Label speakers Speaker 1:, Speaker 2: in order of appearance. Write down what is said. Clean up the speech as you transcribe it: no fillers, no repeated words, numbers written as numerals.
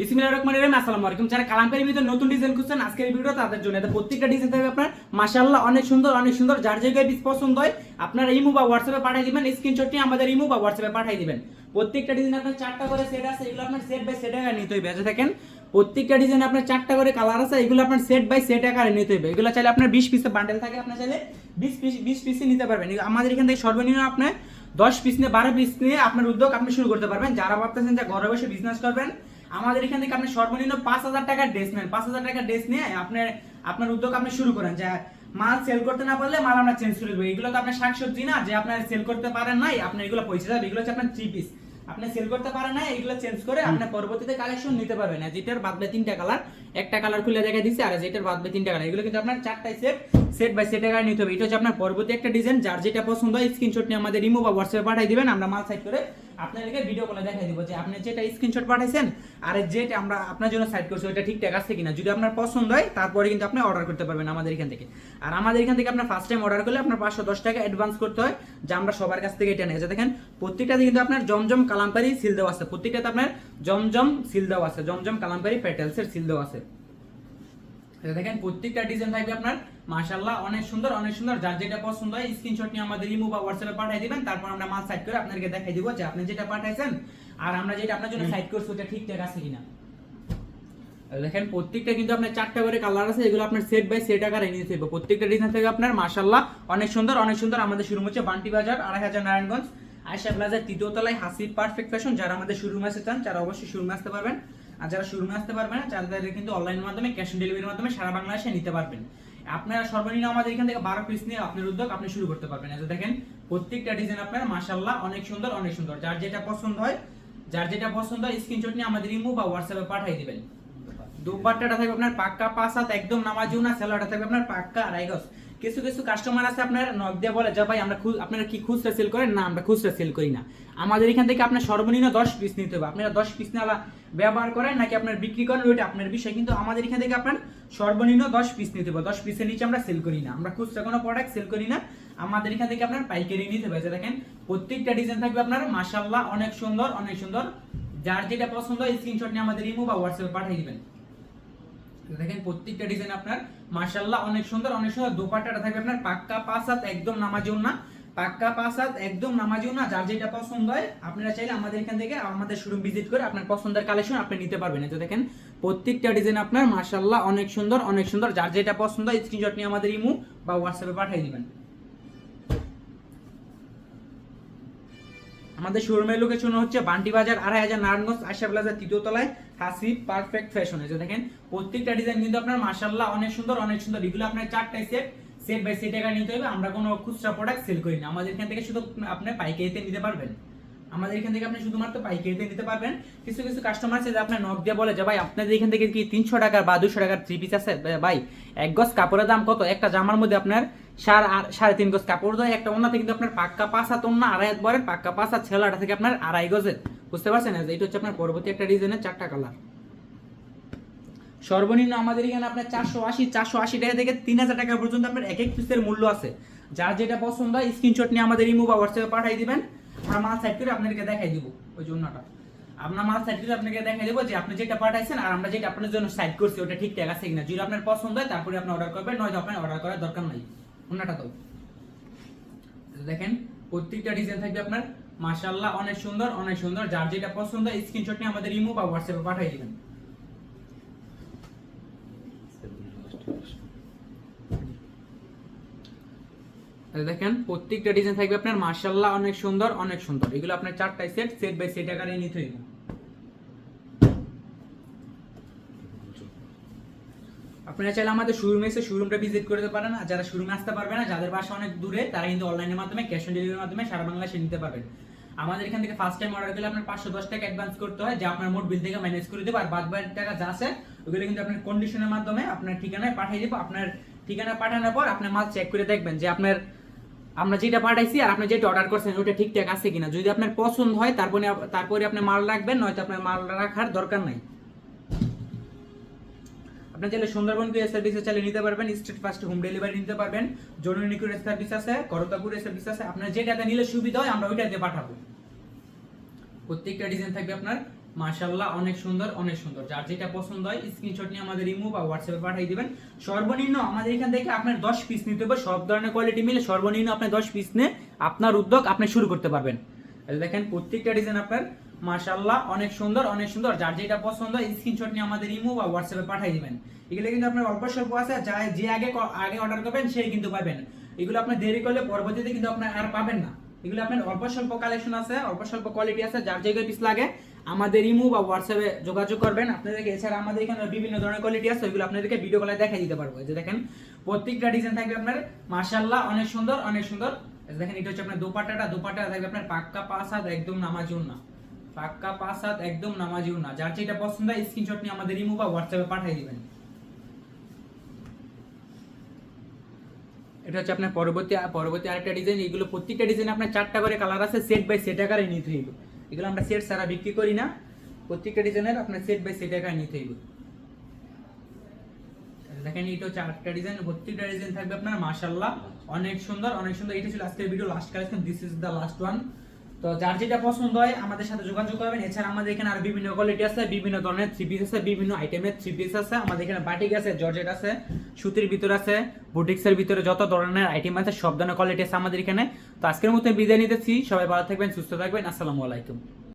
Speaker 1: বিসমিল্লাহির রহমানির রহিম। আসসালামু আলাইকুম। যারা কালামকারীর ভিতরে নতুন ডিজাইন খুঁজছেন আজকের এই ভিডিও তাদের জন্য। প্রত্যেকটা ডিজাইন থাকবে আপনার মাশাআল্লাহ অনেক সুন্দর যার জায়গায় পিস পছন্দ হয় আপনারা ইমো বা হোয়াটসঅ্যাপে পাঠিয়ে দিবেন, স্ক্রিনশট নিয়ে আমাদের ইমো বা হোয়াটসঅ্যাপে পাঠিয়ে দিবেন। প্রত্যেকটা ডিজাইন আপনার 4টা করে সেট আছে, এগুলো আপনার সেট বাই সেট আকারে নিতে হবে। বেঁচে থাকেন, প্রত্যেকটা ডিজাইন আপনার 4টা করে কালার আছে, এগুলো আপনার সেট বাই সেট আকারে নিতে হবে। এগুলো চাইলে আপনার 20 পিসের বান্ডেল থাকে, আপনার চাইলে 20 পিসই নিতে পারবেন। আমাদের এখান থেকে সর্বনিম্ন আপনার 10 পিস নিয়ে 12 পিস নিয়ে আপনার উদ্যোগ আপনি শুরু করতে পারবেন। যারা ভাবতেছেন যে ঘরে বসে বিজনেস করবেন, আমাদের এখান থেকে আপনি সর্বনিম্ন 5000 টাকার ড্রেস নেন। 5000 টাকার ড্রেস নিয়ে আপনার উদ্যোগ আপনি শুরু করেন। যে মাল সেল করতে না পারলে মাল আমরা চেঞ্জ করে দেবো। এগুলো তো আপনার শাকসবজি না যে আপনার সেল করতে পারেন নাই আপনার এগুলো পয়সা যাবে। এগুলো হচ্ছে আপনার 3 পিস, আপনি সেল করতে পারেন না, এগুলো চেঞ্জ করে আপনি পরবর্তীতে কালেকশন নিতে পারবেন। না যেটার বাদবে 3টা কালার, একটা কালার খুলে দেখা দিচ্ছি, আর যেটার বাদবে 3টা কালার, এগুলো কিন্তু আপনার 4টাই সেট বাই সেট আকারে নিতে হবে। এটা হচ্ছে আপনার পরবর্তী একটা ডিজাইন। যার যেটা পছন্দ হয় স্ক্রিনশট নিয়ে আমাদের ইমো বা হোয়াটসঅ্যাপে পাঠিয়ে দিবেন, আমরা মাল সাইড করে আপনাদেরকে ভিডিও কলে দেখাই দিব যে আপনি যেটা স্ক্রিনশট পাঠাইছেন আর যেটা আমরা আপনার জন্য সাইড করছি ওটা ঠিকঠাক আছে কিনা। যদি আপনার পছন্দ হয় তারপরে কিন্তু আপনি অর্ডার করতে পারবেন আমাদের এখান থেকে। আর আমাদের এখান থেকে আপনার ফার্স্ট টাইম অর্ডার করলে আপনার 510 টাকা অ্যাডভান্স করতে হয়, যা আমরা সবার কাছ থেকে এটা নিয়ে যাই। দেখেন প্রত্যেকটাতে কিন্তু আপনার জমজম কালামকারী সিল দেওয়া আছে, প্রত্যেকটাতে আপনার জমজম সিল দেওয়া আছে, জমজম কালামকারী পেটেলসের সিল দেওয়া আছে। দেখেন প্রত্যেকটা ডিজাইন থাকবে আপনার মাশাআল্লাহ অনেক সুন্দর। যার যেটা পছন্দ হয় স্ক্রিনশট নিয়ে আমাদের ইমো বা হোয়াটসঅ্যাপে পাঠিয়ে দিবেন, তারপর আমরা মাল সাইড করে আপনাদেরকে দেখাই দিব যে আপনি যেটা পাঠাইছেন আর আমরা যেটা আপনার জন্য সাইড করছি ওটা ঠিকঠাক আছে কিনা। দেখেন প্রত্যেকটা কিন্তু আপনার 4টা করে কালার আছে, এগুলো আপনার সেট বাই সেট আকারে নিতে হবে। প্রত্যেকটা ডিজাইন থেকে আপনার মাশাআল্লাহ অনেক সুন্দর। আমাদের শোরুম হচ্ছে বান্টি বাজার 2500 নারায়ণগঞ্জ আয়েশা প্লাজার 3য় তলায় হাসিব পারফেক্ট ফ্যাশন। যারা আমাদের শোরুমে আসতে চান তারা অবশ্যই শোরুমে আসতে পারবেন, আর যারা শোরুমে আসতে পারবেন না তাদের কিন্তু অনলাইনের মাধ্যমে ক্যাশ অন ডেলিভারির মাধ্যমে সারা বাংলাদেশে নিতে পারবেন। আপনারা সর্বনিম্ন আমাদের এখান থেকে 12 পিস নিয়ে আপনার উদ্যোগ আপনি শুরু করতে পারবেন। এই যে দেখেন প্রত্যেকটা ডিজাইন আপনার মাশাআল্লাহ অনেক সুন্দর। যার যেটা পছন্দ হয় স্ক্রিনশট নিয়ে আমাদের ইমো বা হোয়াটসঅ্যাপে পাঠিয়ে দিবেন। দুপাট্টাটা থাকবে আপনার পাক্কা 5 হাত একদম নামাজিও না, সেলারটা থাকবে আপনার পাক্কা আড়াই গজ। কিছু কাস্টমার আছে আপনার নক দিয়ে বলে যে ভাই আমরা আপনারা কি খুচরা সেল করেন? না, আমরা খুচরা সেল করি না। আমাদের এখান থেকে আপনার সর্বনিম্ন 10 পিস নিতে হবে। আপনারা 10 পিস নিয়ে ব্যবহার করেন নাকি আপনার বিক্রি করেন ওইটা আপনার বিষয়, কিন্তু আমাদের এখান থেকে আপনার সর্বনিম্ন 10 পিস নিতে হবে। 10 পিসের নিচে আমরা সেল করি না, আমরা খুচরা কোনো প্রোডাক্ট সেল করি না। আমাদের এখান থেকে আপনার পাইকারি নিতে হবে। দেখেন প্রত্যেকটা ডিজাইন থাকবে আপনার মাশাআল্লাহ অনেক সুন্দর। যার যেটা পছন্দ হয় স্ক্রিনশট নিয়ে আমাদের ইমো বা হোয়াটসঅ্যাপে পাঠিয়ে দিবেন। দেখেন প্রত্যেকটা ডিজাইন আপনার মাশাআল্লাহ অনেক সুন্দর। দোপাট্টাটা থাকবে আপনার পাক্কা 5 হাত একদম নামাজিও না, পাক্কা 5 হাত একদম নামাজিও না। যার যেটা পছন্দ হয় আপনারা চাইলে আমাদের এখান থেকে আমাদের শোরুম ভিজিট করে আপনার পছন্দের কালেকশন আপনি নিতে পারবেন। তো দেখেন প্রত্যেকটা ডিজাইন আপনার মাশাআল্লাহ অনেক সুন্দর। যার যেটা পছন্দ হয় স্ক্রিনশট নিয়ে আমাদের ইমো বা হোয়াটসঅ্যাপে পাঠিয়ে দিবেন। আমাদের শোরুমের লোকেশন হচ্ছে বান্টি বাজার 2500 নারায়ণগঞ্জ আয়েশা প্লাজার 3য় তলায় হাসিব পারফেক্ট ফ্যাশন। এই যে দেখেন প্রত্যেকটা ডিজাইন কিন্তু আপনার মাশাআল্লাহ অনেক সুন্দর। এগুলো আপনার 4টাই সেট বাই সেট টাকা নিতে হবে। আমরা কোনো খুচরা প্রোডাক্ট সেল করি না, আমাদের এখান থেকে শুধু আপনি পাইকারিতে নিতে পারবেন। আমাদের এখান থেকে আপনি শুধুমাত্র পাইকারিতে নিতে পারবেন। কিছু কাস্টমার আছে যে আপনার নক দিয়ে বলে যে ভাই আপনাদের এখান থেকে কি 300 টাকা বা 200 টাকার 3 পিস আছে? ভাই এক গজ কাপড়ের দাম কত? একটা জামার মধ্যে আপনার 3.5 গজ কাপড় দেয়, একটা ওন্না থেকে কিন্তু আপনার পাক্কা 5 হাত ওন্না, আড়াই হাত বরের পাক্কা 5 হাত, ছেলাটা থেকে আপনার আড়াই গজের। বুঝতে পারছেন? এটা হচ্ছে আপনার পরবর্তী একটা ডিজাইনের 4টা কালার। সর্বনিম্ন আমাদের এখানে আপনার 480 টাকা থেকে 3000 টাকা পর্যন্ত আপনার এক পিসের মূল্য আছে। যার যেটা পছন্দ হয় স্ক্রিনশট নিয়ে আমাদের ইমো বা হোয়াটসঅ্যাপে পাঠিয়ে দিবেন, আমরা মাল সাইড করে আপনাদেরকে দেখাই দিব। ওই জন্যটা আপনার মাল সাইড করে আপনাকে দেখাই দেবো যে আপনি যেটা পাঠাইছেন আর আমরা যেটা আপনার জন্য সাইড করছি ওটা ঠিকঠাক আছে কিনা। যদি আপনার পছন্দ হয় তারপরে আপনি অর্ডার করবেন, নয়তো আপনার অর্ডার করার দরকার নাই। অন্যটা তো দেখেন প্রত্যেকটা ডিজাইন থাকবে আপনার মাশাআল্লাহ অনেক সুন্দর। যার যেটা পছন্দ হয় স্ক্রিনশট নিয়ে আমাদের ইমো বা হোয়াটসঅ্যাপে পাঠিয়ে দিবেন। দেখেন প্রত্যেকটা ডিজাইন থাকবে আপনার মাশাআল্লাহ অনেক সুন্দর। এগুলো আপনার 4টাই সেট বাই সেট আকারে নিতে হইব। আপনারা চাইলে আমাদের শোরুমে এসে শোরুমটা ভিজিট করতে পারেন। আর যারা শোরুমে আসতে পারবে না, যাদের বাসা অনেক দূরে, তারা কিন্তু অনলাইনের মাধ্যমে ক্যাশ অন ডেলিভারির মাধ্যমে সারা বাংলাদেশে নিতে পারবেন। আমাদের এখান থেকে ফার্স্ট টাইম অর্ডার করলে আপনার 510 টাকা অ্যাডভান্স করতে হয়, যা আপনার মোট বিল থেকে মাইনাস করে দেবো। আর বাদ বাকি টাকা যা আছে ওগুলো কিন্তু আপনার কন্ডিশনের মাধ্যমে আপনার ঠিকানায় পাঠিয়ে দেবো। আপনার ঠিকানা পাঠানোর পর আপনার মাল চেক করে দেখবেন যে আমরা যেটা পাঠাইছি আর আপনি যেটা অর্ডার করছেন ওটা ঠিকঠাক আছে কিনা। যদি আপনার পছন্দ হয় তারপরে আপনি মাল রাখবেন, নয়তো আপনার মাল রাখার দরকার নাই। আপনি চাইলে সুন্দরবন কুরিয়ার সার্ভিসে চাইলে নিতে পারবেন, স্ট্রিট ফাস্ট হোম ডেলিভারি নিতে পারবেন, জননী কুরিয়ার সার্ভিস আছে, করতা কুরিয়ার সার্ভিস আছে। আপনার যেটাতে নিলে সুবিধা হয় আমরা ওইটাতে পাঠাবো। প্রত্যেকটা ডিজাইন থাকবে আপনার মাশাআল্লাহ অনেক সুন্দর অনেক সুন্দর। যার যেটা পছন্দ হয় স্ক্রিনশট নিয়ে আমাদের ইমো বা হোয়াটসঅ্যাপে পাঠিয়ে দিবেন। সর্বনিম্ন আমাদের এখান থেকে আপনার 10 পিস নিতে হবে, সব ধরনের কোয়ালিটি মিলে সর্বনিম্ন আপনি 10 পিস নিয়ে আপনার উদ্যোগ আপনি শুরু করতে পারবেন। এই দেখেন প্রত্যেকটা ডিজাইন আপনার মাশাআল্লাহ অনেক সুন্দর অনেক সুন্দর। যার যেটা পছন্দ হয় স্ক্রিনশট নিয়ে আমাদের ইমো বা হোয়াটসঅ্যাপে পাঠিয়ে দিবেন। এগুলো কিন্তু আপনার অল্প স্বল্প আছে, যে আগে আগে অর্ডার করবেন সেই কিন্তু পাবেন। এগুলো আপনি দেরি করলে পরবর্তীতে কিন্তু আপনি আর পাবেন না। এগুলো আপনার অল্প স্বল্প কালেকশন আছে, অল্প স্বল্প কোয়ালিটি আছে। যার জায়গায় পিস লাগে আমাদের ইমো বা হোয়াটসঅ্যাপে যোগাযোগ করবেন। আপনাদেরকে এছাড়া আমাদের এখানে বিভিন্ন ধরনের কোয়ালিটি আছে, ওইগুলো আপনাদেরকে ভিডিও কলে দেখাই দিতে পারবো। এই যে দেখেন প্রত্যেকটা ডিজাইন থাকবে আপনার মাশাআল্লাহ অনেক সুন্দর অনেক সুন্দর। এই যে দেখেন এটা হচ্ছে আপনার দোপাট্টা থাকবে আপনার পাক্কা 5 হাত একদম নামাজি ওড়না, পাক্কা 5 হাত একদম নামাজি ওড়না। যার যেটা পছন্দ হয় স্ক্রিনশট নিয়ে আমাদের ইমো বা হোয়াটসঅ্যাপে পাঠিয়ে দিবেন। এটা হচ্ছে আপনার পরবর্তী আরেকটা ডিজাইন। এগুলো প্রত্যেকটা ডিজাইন আপনার 4টা করে কালার আছে, সেট বাই সেট আকারে নিতে হইবে। এগুলো আমরা সেট ছাড়া বিক্রি করি না, প্রত্যেকটা ডিজাইনের আপনার সেট বাই সেট আকারে নিতে হইবে। দেখেন এটা হচ্ছে আরেকটা ডিজাইন, প্রত্যেকটা ডিজাইন থাকবে আপনার মাশাআল্লাহ অনেক সুন্দর অনেক সুন্দর। এটা ছিল আজকের video last collection, this is the last one. তো যার যেটা পছন্দ হয় আমাদের সাথে যোগাযোগ করবেন। এছাড়া আমাদের এখানে আরো বিভিন্ন কোয়ালিটি আছে, বিভিন্ন ধরনের থ্রি পিস আছে, বিভিন্ন আইটেমের থ্রি পিস আছে। আমাদের এখানে বাটিক আছে, জর্জেট আছে, সুতির ভিতর আছে, বুটিক্সের ভিতরে যত ধরনের আইটেম আছে সব ধরনের কোয়ালিটি আছে আমাদের এখানে। তো আজকের মতো বিদায় নিতেছি, সবাই ভালো থাকবেন সুস্থ থাকবেন, আসসালামু আলাইকুম।